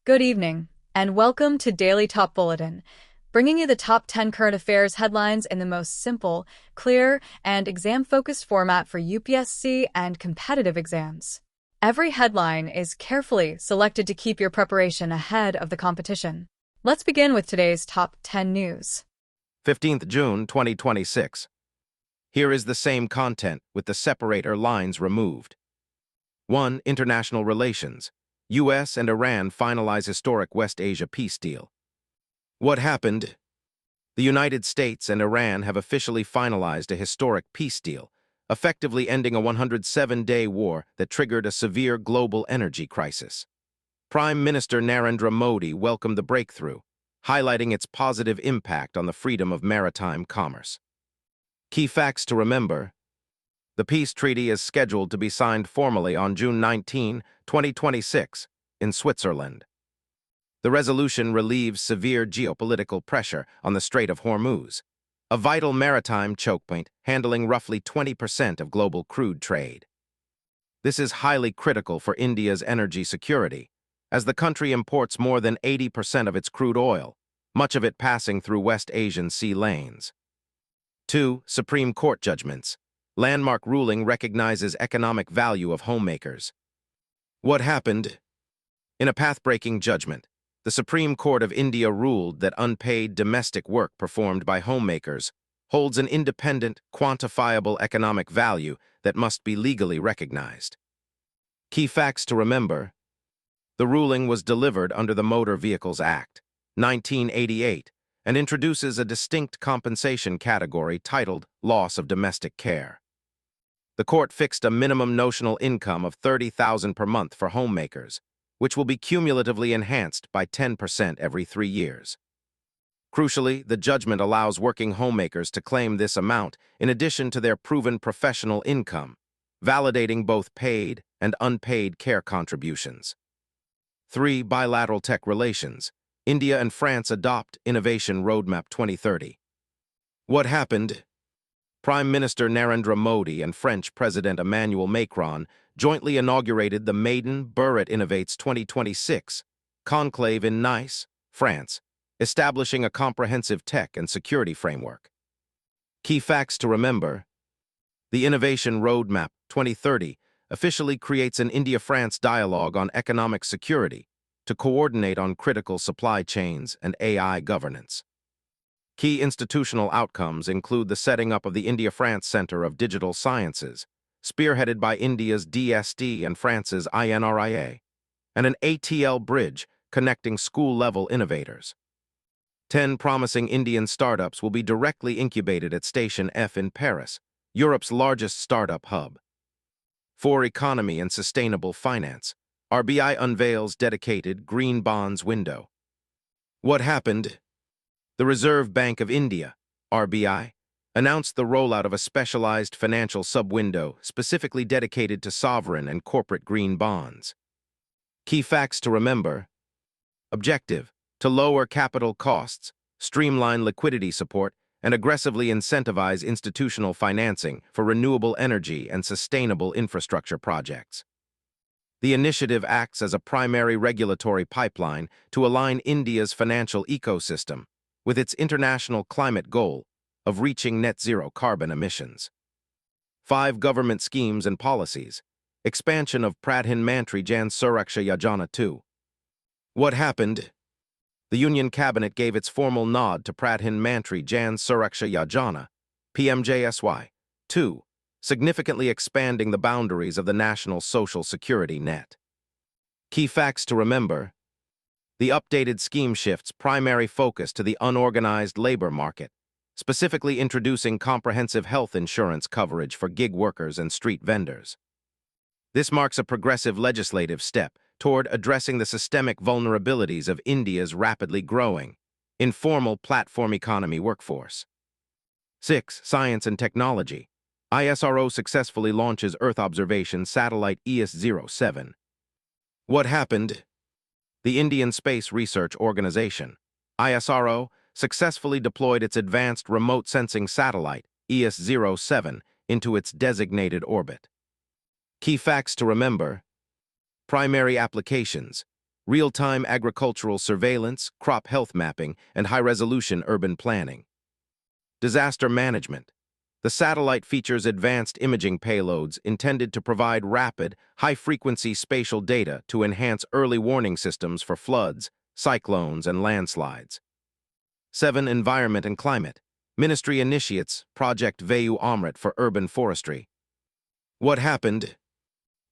Good evening, and welcome to Daily Top Bulletin, bringing you the top 10 current affairs headlines in the most simple, clear, and exam-focused format for UPSC and competitive exams. Every headline is carefully selected to keep your preparation ahead of the competition. Let's begin with today's top 10 news. 15th June 2026. Here is the same content with the separator lines removed. 1. International relations. U.S. and Iran finalize historic West Asia peace deal. What happened? The United States and Iran have officially finalized a historic peace deal, effectively ending a 107-day war that triggered a severe global energy crisis. Prime Minister Narendra Modi welcomed the breakthrough, highlighting its positive impact on the freedom of maritime commerce. Key facts to remember. The peace treaty is scheduled to be signed formally on June 19, 2026, in Switzerland. The resolution relieves severe geopolitical pressure on the Strait of Hormuz, a vital maritime chokepoint handling roughly 20% of global crude trade. This is highly critical for India's energy security, as the country imports more than 80% of its crude oil, much of it passing through West Asian sea lanes. 2. Supreme Court judgments. Landmark ruling recognizes economic value of homemakers. What happened? In a path-breaking judgment, the Supreme Court of India ruled that unpaid domestic work performed by homemakers holds an independent, quantifiable economic value that must be legally recognized. Key facts to remember. The ruling was delivered under the Motor Vehicles Act, 1988, and introduces a distinct compensation category titled Loss of Domestic Care. The court fixed a minimum notional income of $30,000 per month for homemakers, which will be cumulatively enhanced by 10% every 3 years. Crucially, the judgment allows working homemakers to claim this amount in addition to their proven professional income, validating both paid and unpaid care contributions. 3. Bilateral tech relations. India and France adopt Innovation Roadmap 2030. What happened? Prime Minister Narendra Modi and French President Emmanuel Macron jointly inaugurated the maiden Bulletin Innovates 2026 conclave in Nice, France, establishing a comprehensive tech and security framework. Key facts to remember. The Innovation Roadmap 2030 officially creates an India-France dialogue on economic security to coordinate on critical supply chains and AI governance. Key institutional outcomes include the setting up of the India-France Center of Digital Sciences, spearheaded by India's DSD and France's INRIA, and an ATL bridge connecting school-level innovators. 10 promising Indian startups will be directly incubated at Station F in Paris, Europe's largest startup hub. 4. Economy and sustainable finance. RBI unveils dedicated green bonds window. What happened? The Reserve Bank of India, RBI, announced the rollout of a specialized financial sub-window specifically dedicated to sovereign and corporate green bonds. Key facts to remember. Objective: to lower capital costs, streamline liquidity support, and aggressively incentivize institutional financing for renewable energy and sustainable infrastructure projects. The initiative acts as a primary regulatory pipeline to align India's financial ecosystem with its international climate goal of reaching net zero carbon emissions. 5. Government schemes and policies. Expansion of Pradhan Mantri Jan Suraksha Yojana 2. What happened? The Union Cabinet gave its formal nod to Pradhan Mantri Jan Suraksha Yojana, PMJSY, 2, significantly expanding the boundaries of the national social security net. Key facts to remember. The updated scheme shifts primary focus to the unorganized labor market, specifically introducing comprehensive health insurance coverage for gig workers and street vendors. This marks a progressive legislative step toward addressing the systemic vulnerabilities of India's rapidly growing, informal platform economy workforce. 6. Science and technology. ISRO successfully launches Earth observation satellite ES-07. What happened? The Indian Space Research Organization, ISRO, successfully deployed its advanced remote sensing satellite, ES-07, into its designated orbit. Key facts to remember. Primary applications. real-time agricultural surveillance, crop health mapping, and high-resolution urban planning. Disaster management. The satellite features advanced imaging payloads intended to provide rapid, high-frequency spatial data to enhance early warning systems for floods, cyclones, and landslides. 7. Environment and climate. Ministry initiates Project Vayu Amrit for urban forestry. What happened?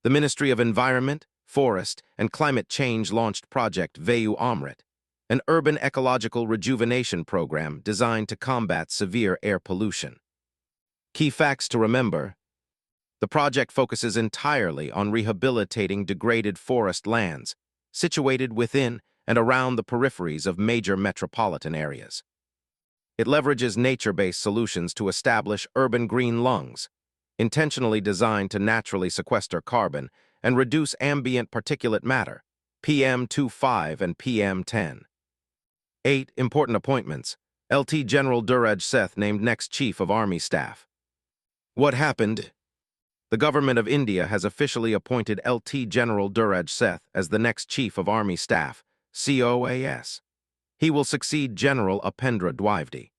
The Ministry of Environment, Forest, and Climate Change launched Project Vayu Amrit, an urban ecological rejuvenation program designed to combat severe air pollution. Key facts to remember. The project focuses entirely on rehabilitating degraded forest lands, situated within and around the peripheries of major metropolitan areas. It leverages nature-based solutions to establish urban green lungs, intentionally designed to naturally sequester carbon and reduce ambient particulate matter, PM2.5 and PM10. 8. Important appointments. Lt. General Duraj Seth named next Chief of Army Staff. What happened? The government of India has officially appointed Lt. General Duraj Seth as the next Chief of Army Staff, COAS. He will succeed General Upendra Dwivedi.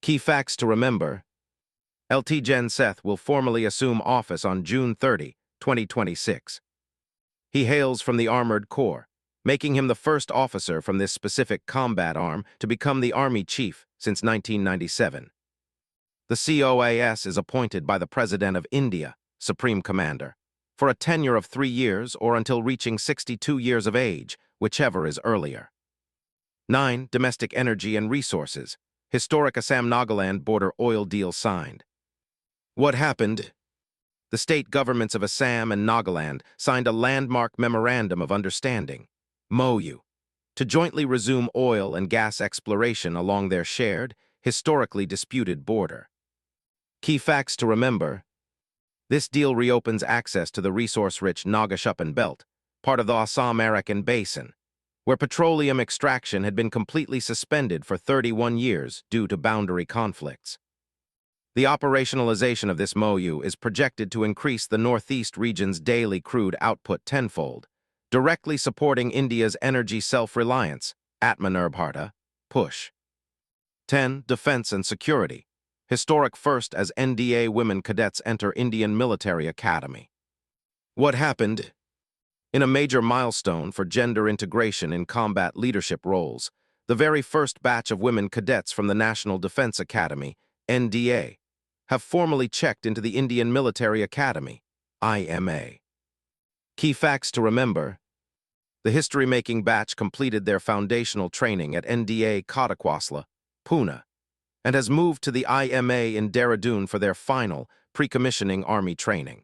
Key facts to remember. Lt. Gen Seth will formally assume office on June 30, 2026. He hails from the Armored Corps, making him the first officer from this specific combat arm to become the Army Chief since 1997. The COAS is appointed by the President of India, Supreme Commander, for a tenure of 3 years or until reaching 62 years of age, whichever is earlier. 9. Domestic energy and resources. Historic Assam-Nagaland border oil deal signed. What happened? The state governments of Assam and Nagaland signed a landmark Memorandum of Understanding, MOU, to jointly resume oil and gas exploration along their shared, historically disputed border. Key facts to remember. This deal reopens access to the resource-rich Nagashupan Belt, part of the Assam-Arakan Basin, where petroleum extraction had been completely suspended for 31 years due to boundary conflicts. The operationalization of this MOU is projected to increase the Northeast region's daily crude output tenfold, directly supporting India's energy self-reliance, Atmanirbharta, push. 10. Defense and security. Historic first as NDA women cadets enter Indian Military Academy. What happened? In a major milestone for gender integration in combat leadership roles, the very first batch of women cadets from the National Defense Academy, NDA, have formally checked into the Indian Military Academy, IMA. Key facts to remember. The history-making batch completed their foundational training at NDA Katakwasla, Pune, and has moved to the IMA in Dehradun for their final, pre-commissioning Army training.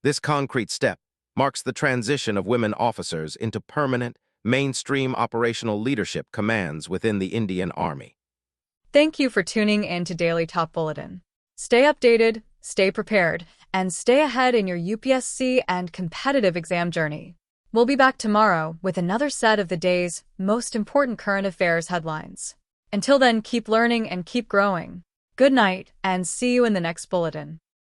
This concrete step marks the transition of women officers into permanent, mainstream operational leadership commands within the Indian Army. Thank you for tuning in to Daily Top Bulletin. Stay updated, stay prepared, and stay ahead in your UPSC and competitive exam journey. We'll be back tomorrow with another set of the day's most important current affairs headlines. Until then, keep learning and keep growing. Good night, and see you in the next bulletin.